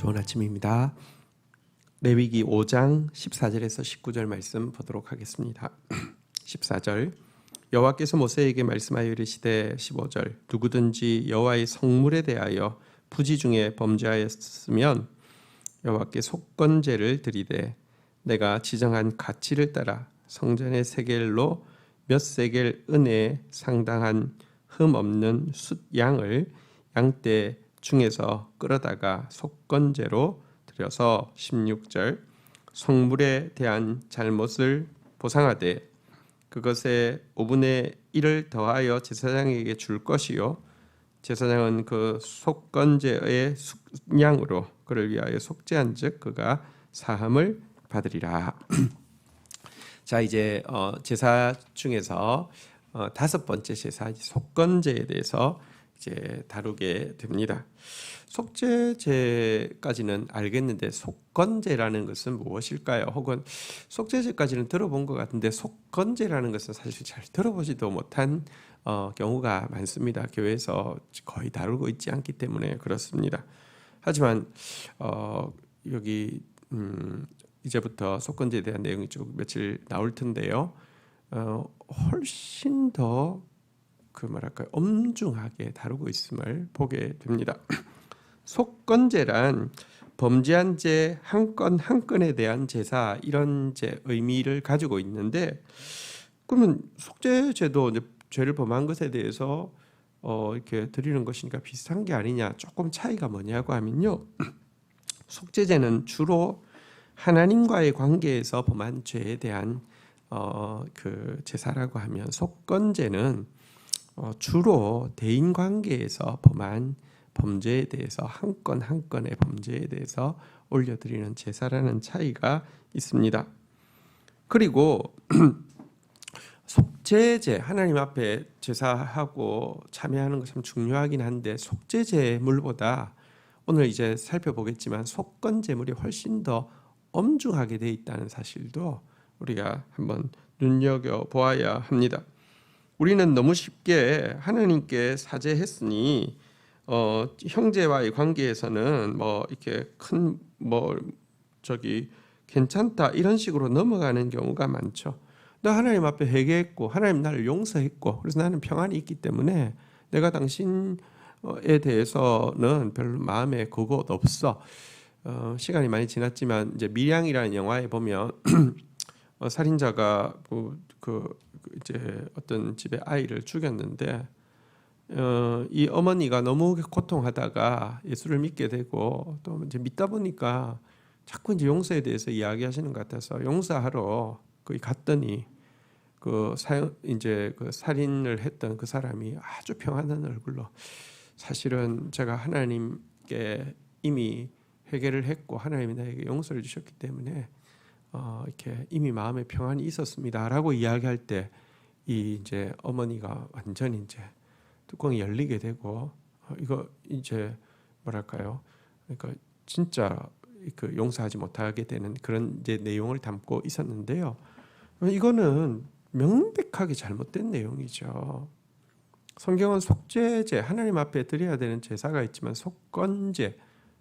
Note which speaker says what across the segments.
Speaker 1: 좋은 아침입니다. 레위기 5장 14절에서 19절 말씀 보도록 하겠습니다. 14절 여호와께서 모세에게 말씀하여 이르시되 15절 누구든지 여호와의 성물에 대하여 부지 중에 범죄하였으면 여호와께 속건제를 드리되 내가 지정한 가치를 따라 성전의 세겔로 몇 세겔 은혜에 상당한 흠 없는 숫양을 양떼 중에서 끌어다가 속건제로 드려서 16절 성물에 대한 잘못을 보상하되 그것의 5분의 1을 더하여 제사장에게 줄 것이요 제사장은 그 속건제의 숫양으로 그를 위하여 속죄한즉 그가 사함을 받으리라. 자, 이제 제사 중에서 다섯 번째 제사 속건제에 대해서 이제 다루게 됩니다. 속죄제까지는 알겠는데 속건제라는 것은 무엇일까요? 혹은 속죄제까지는 들어본 것 같은데 속건제라는 것은 사실 잘 들어보지도 못한 경우가 많습니다. 교회에서 거의 다루고 있지 않기 때문에 그렇습니다. 하지만 여기 이제부터 속건제에 대한 내용이 쭉 며칠 나올 텐데요. 훨씬 더 엄중하게 다루고 있음을 보게 됩니다. 속건제란 범죄한 죄 한 건 한 건에 대한 제사 이런 의미를 가지고 있는데 그러면 속죄제도 이제 죄를 범한 것에 대해서 이렇게 드리는 것이니까 비슷한 게 아니냐? 조금 차이가 뭐냐고 하면요. 속죄제는 주로 하나님과의 관계에서 범한 죄에 대한 그 제사라고 하면 속건제는 주로 대인 관계에서 범한 범죄에 대해서 한 건 한 건의 범죄에 대해서 올려드리는 제사라는 차이가 있습니다. 그리고 속죄제 하나님 앞에 제사하고 참여하는 것 참 중요하긴 한데 속죄제물보다 오늘 이제 살펴보겠지만 속건제물이 훨씬 더 엄중하게 돼 있다는 사실도 우리가 한번 눈여겨 보아야 합니다. 우리는 너무 쉽게 하나님께 사죄했으니 형제와의 관계에서는 이렇게 큰 괜찮다 이런 식으로 넘어가는 경우가 많죠. 나 하나님 앞에 회개했고 하나님 나를 용서했고 그래서 나는 평안이 있기 때문에 내가 당신에 대해서는 별로 마음에 그것 없어. 시간이 많이 지났지만 이제 밀양이라는 영화에 보면 살인자가 이제 어떤 집의 아이를 죽였는데 이 어머니가 너무 고통하다가 예수를 믿게 되고 또 이제 믿다 보니까 자꾸 이제 용서에 대해서 이야기하시는 것 같아서 용서하러 거기 갔더니 그 살인을 했던 그 사람이 아주 평안한 얼굴로 사실은 제가 하나님께 이미 회개를 했고 하나님이 나에게 용서를 주셨기 때문에 이렇게 이미 마음에 평안이 있었습니다라고 이야기할 때 이 이제 어머니가 완전히 이제 뚜껑이 열리게 되고 이거 이제 그러니까 진짜 그 용서하지 못하게 되는 그런 이제 내용을 담고 있었는데요. 이거는 명백하게 잘못된 내용이죠. 성경은 속죄제 하나님 앞에 드려야 되는 제사가 있지만 속건제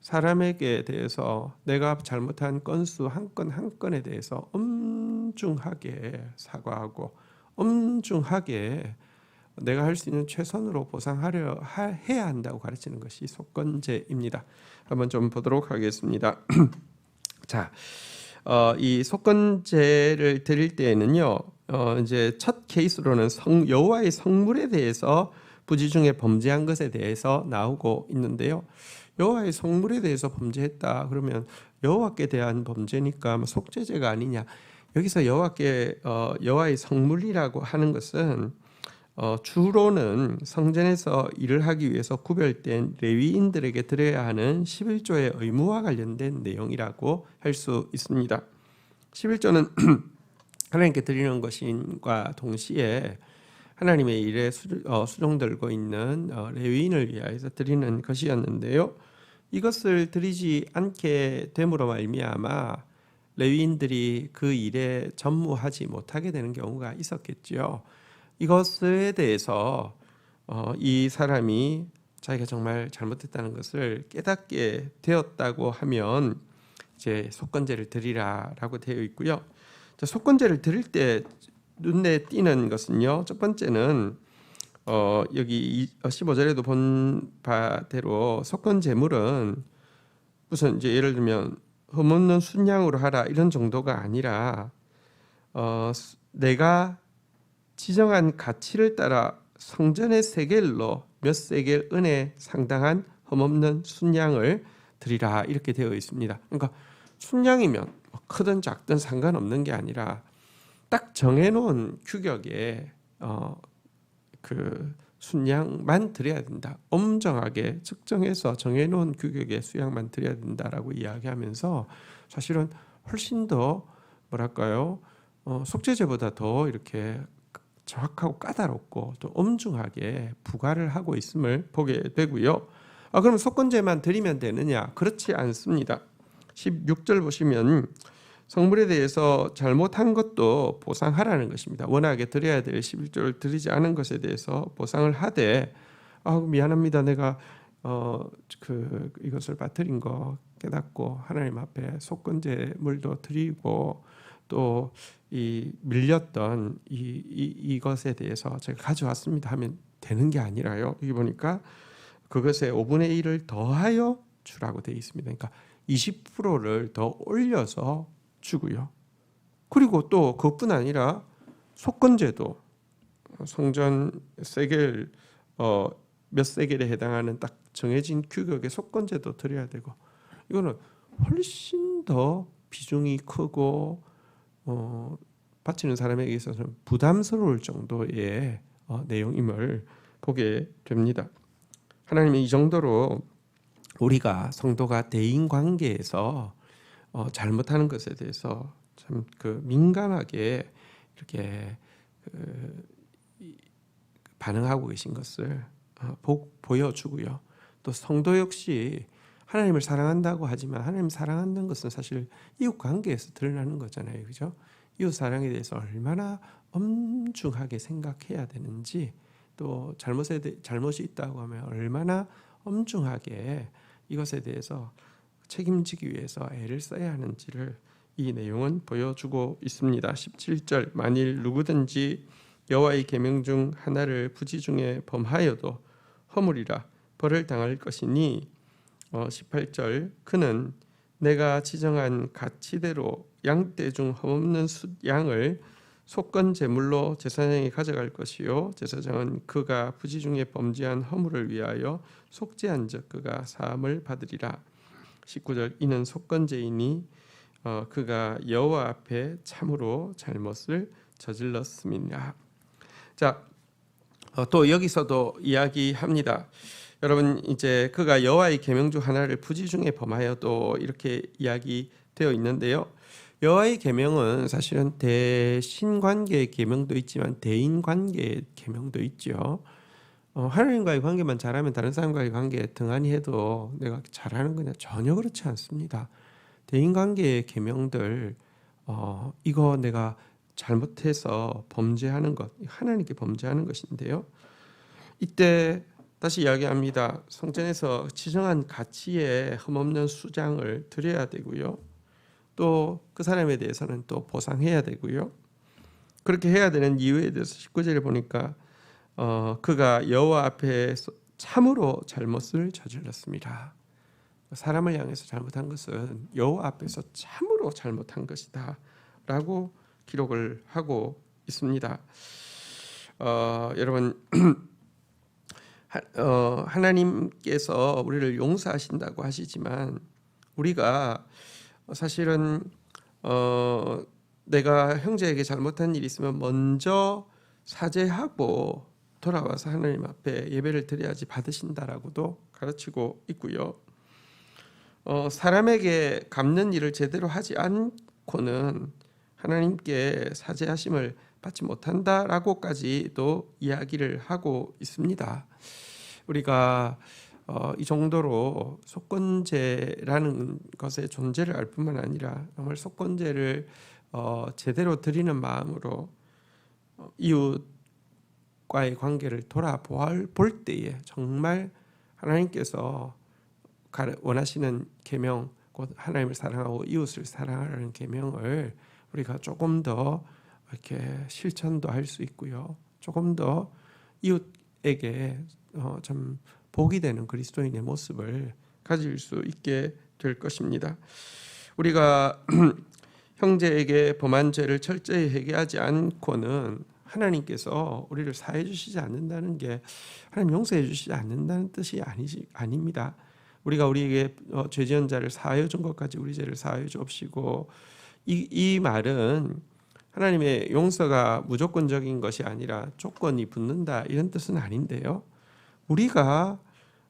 Speaker 1: 사람에게 대해서 내가 잘못한 건수 한 건 한 건에 대해서 엄중하게 사과하고 엄중하게 내가 할 수 있는 최선으로 해야 한다고 가르치는 것이 속건제입니다. 한번 좀 보도록 하겠습니다. 자, 이 속건제를 드릴 때에는요, 이제 첫 케이스로는 여호와의 성물에 대해서 부지 중에 범죄한 것에 대해서 나오고 있는데요. 여호와의 성물에 대해서 범죄했다 그러면 여호와께 대한 범죄니까 속죄제가 아니냐? 여기서 여호와의 성물이라고 하는 것은 주로는 성전에서 일을 하기 위해서 구별된 레위인들에게 드려야 하는 11조의 의무와 관련된 내용이라고 할 수 있습니다. 11조는 하나님께 드리는 것과 동시에 하나님의 일에 수종들고 있는 레위인을 위하여서 드리는 것이었는데요. 이것을 드리지 않게 됨으로 말미암아 레위인들이 그 일에 전무하지 못하게 되는 경우가 있었겠지요. 이것에 대해서 이 사람이 자기가 정말 잘못했다는 것을 깨닫게 되었다고 하면 이제 속건제를 드리라라고 되어 있고요. 자, 속건제를 드릴 때 눈에 띄는 것은요. 첫 번째는 여기 15절에도 본 바대로 속건제물은 무슨 이제 예를 들면 흠없는 순양으로 하라 이런 정도가 아니라 내가 지정한 가치를 따라 성전의 세겔로 몇 세겔 은에 상당한 흠없는 순양을 드리라 이렇게 되어 있습니다. 그러니까 순양이면 크든 작든 상관없는 게 아니라 딱 정해놓은 규격에 그 순양만 드려야 된다. 엄정하게 측정해서 정해놓은 규격의 수양만 드려야 된다라고 이야기하면서 사실은 훨씬 더 뭐랄까요? 속죄제보다 더 이렇게 정확하고 까다롭고 또 엄중하게 부과를 하고 있음을 보게 되고요. 그럼 속건제만 드리면 되느냐? 그렇지 않습니다. 16절 보시면 성물에 대해서 잘못한 것도 보상하라는 것입니다. 워낙에 드려야 될 11조를 드리지 않은 것에 대해서 보상을 하되 미안합니다. 내가 이것을 빠뜨린 거 깨닫고 하나님 앞에 속건제물도 드리고 또 이 밀렸던 이것에 대해서 제가 가져왔습니다 하면 되는 게 아니라요. 여기 보니까 그것의 5분의 1을 더하여 주라고 되어 있습니다. 그러니까 20%를 더 올려서 주고요. 그리고 또 그것뿐 아니라 속건제도 성전 세겔 몇 세겔에 해당하는 딱 정해진 규격의 속건제도 드려야 되고 이거는 훨씬 더 비중이 크고 바치는 사람에게 있어서는 부담스러울 정도의 내용임을 보게 됩니다. 하나님이 이 정도로 우리가 성도가 대인 관계에서 잘못하는 것에 대해서 참 민감하게 이렇게 반응하고 계신 것을 보여주고요. 또 성도 역시 하나님을 사랑한다고 하지만 하나님 사랑한다는 것은 사실 이웃 관계에서 드러나는 거잖아요, 그죠? 이웃 사랑에 대해서 얼마나 엄중하게 생각해야 되는지, 또 잘못이 있다고 하면 얼마나 엄중하게 이것에 대해서 책임지기 위해서 애를 써야 하는지를 이 내용은 보여주고 있습니다. 17절 만일 누구든지 여호와의 계명 중 하나를 부지 중에 범하여도 허물이라 벌을 당할 것이니 18절 그는 내가 지정한 가치대로 양떼 중 흠없는 양을 속건 제물로 제사장이 가져갈 것이요 제사장은 그가 부지 중에 범죄한 허물을 위하여 속죄한 적 그가 사함을 받으리라. 19절 이는 속건제이니 그가 여호와 앞에 참으로 잘못을 저질렀음이니라. 자, 또 여기서도 이야기합니다. 여러분 이제 그가 여호와의 계명 중 하나를 부지 중에 범하여도 이렇게 이야기되어 있는데요. 여호와의 계명은 사실은 대신관계의 계명도 있지만 대인관계의 계명도 있죠. 하나님과의 관계만 잘하면 다른 사람과의 관계에 등한히 해도 내가 잘하는 거냐? 전혀 그렇지 않습니다. 대인관계의 계명들 이거 내가 잘못해서 범죄하는 것, 하나님께 범죄하는 것인데요. 이때 다시 이야기합니다. 성전에서 지정한 가치에 흠없는 수장을 드려야 되고요. 또 그 사람에 대해서는 또 보상해야 되고요. 그렇게 해야 되는 이유에 대해서 19절에 보니까 그가 여호와 앞에 참으로 잘못을 저질렀습니다. 사람을 향해서 잘못한 것은 여호와 앞에서 참으로 잘못한 것이다 라고 기록을 하고 있습니다. 여러분 하나님께서 우리를 용서하신다고 하시지만 우리가 사실은 내가 형제에게 잘못한 일이 있으면 먼저 사죄하고 돌아와서 하나님 앞에 예배를 드려야지 받으신다라고도 가르치고 있고요. 사람에게 갚는 일을 제대로 하지 않고는 하나님께 사죄하심을 받지 못한다라고까지도 이야기를 하고 있습니다. 우리가 이 정도로 속건제라는 것의 존재를 알 뿐만 아니라 정말 속건제를 제대로 드리는 마음으로 이웃과의 관계를 돌아볼 때에 정말 하나님께서 원하시는 계명, 곧 하나님을 사랑하고 이웃을 사랑하라는 계명을 우리가 조금 더 이렇게 실천도 할 수 있고요. 조금 더 이웃에게 좀 복이 되는 그리스도인의 모습을 가질 수 있게 될 것입니다. 우리가 형제에게 범한 죄를 철저히 회개하지 않고는 하나님께서 우리를 사해 주시지 않는다는 게 하나님 용서해 주시지 않는다는 뜻이 아닙니다. 우리가 우리에게 죄 지은 자를 사하여 준 것까지 우리 죄를 사하여 주옵시고, 이 말은 하나님의 용서가 무조건적인 것이 아니라 조건이 붙는다 이런 뜻은 아닌데요. 우리가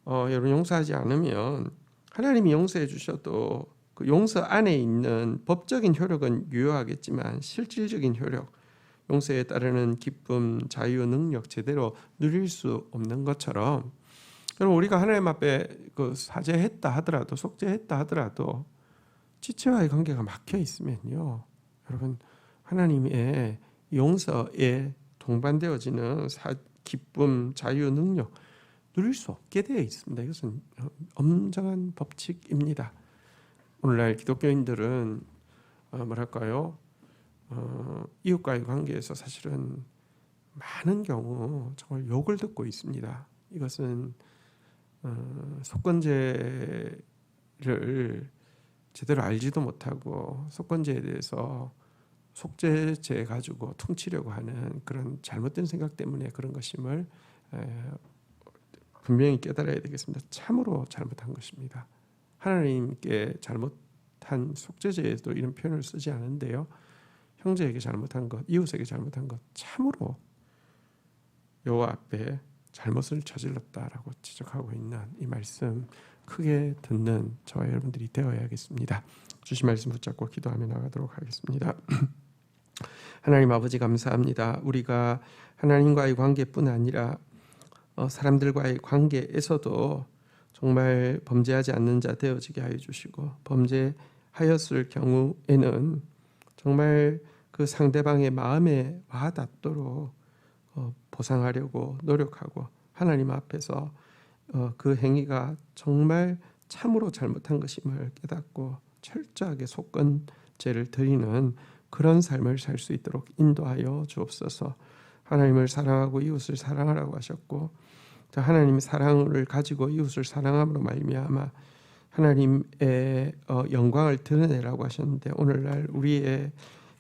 Speaker 1: 여러분 용서하지 않으면 하나님이 용서해 주셔도 그 용서 안에 있는 법적인 효력은 유효하겠지만 실질적인 효력, 용서에 따르는 기쁨, 자유, 능력 제대로 누릴 수 없는 것처럼, 여러분 우리가 하나님 앞에 그 사죄했다 하더라도, 속죄했다 하더라도 지체와의 관계가 막혀 있으면요, 여러분 하나님의 용서에 동반되어지는 기쁨, 자유, 능력 누릴 수 없게 되어 있습니다. 이것은 엄정한 법칙입니다. 오늘날 기독교인들은 뭐랄까요? 이웃과의 관계에서 사실은 많은 경우 정말 욕을 듣고 있습니다. 이것은 속건제를 제대로 알지도 못하고 속건제에 대해서 속죄제 가지고 퉁치려고 하는 그런 잘못된 생각 때문에 그런 것임을 분명히 깨달아야 되겠습니다. 참으로 잘못한 것입니다. 하나님께 잘못한 속죄제에도 이런 표현을 쓰지 않은데요, 형제에게 잘못한 것, 이웃에게 잘못한 것, 참으로 여호와 앞에 잘못을 저질렀다라고 지적하고 있는 이 말씀, 크게 듣는 저와 여러분들이 되어야겠습니다. 주신 말씀 붙잡고 기도하며 나가도록 하겠습니다. 하나님 아버지 감사합니다. 우리가 하나님과의 관계뿐 아니라 사람들과의 관계에서도 정말 범죄하지 않는 자 되어지게 하여 주시고, 범죄하였을 경우에는 정말 그 상대방의 마음에 와닿도록 보상하려고 노력하고, 하나님 앞에서 그 행위가 정말 참으로 잘못한 것임을 깨닫고 철저하게 속건죄를 드리는 그런 삶을 살 수 있도록 인도하여 주옵소서. 하나님을 사랑하고 이웃을 사랑하라고 하셨고, 하나님의 사랑을 가지고 이웃을 사랑함으로 말미암아 하나님의 영광을 드러내라고 하셨는데, 오늘날 우리의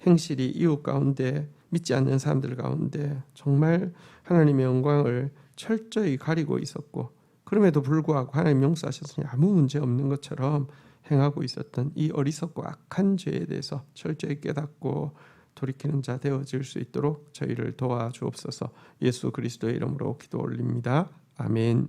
Speaker 1: 행실이 이웃 가운데, 믿지 않는 사람들 가운데 정말 하나님의 영광을 철저히 가리고 있었고, 그럼에도 불구하고 하나님 용서하셨으니 아무 문제 없는 것처럼 행하고 있었던 이 어리석고 악한 죄에 대해서 철저히 깨닫고 돌이키는 자 되어질 수 있도록 저희를 도와주옵소서. 예수 그리스도의 이름으로 기도 올립니다. 아멘.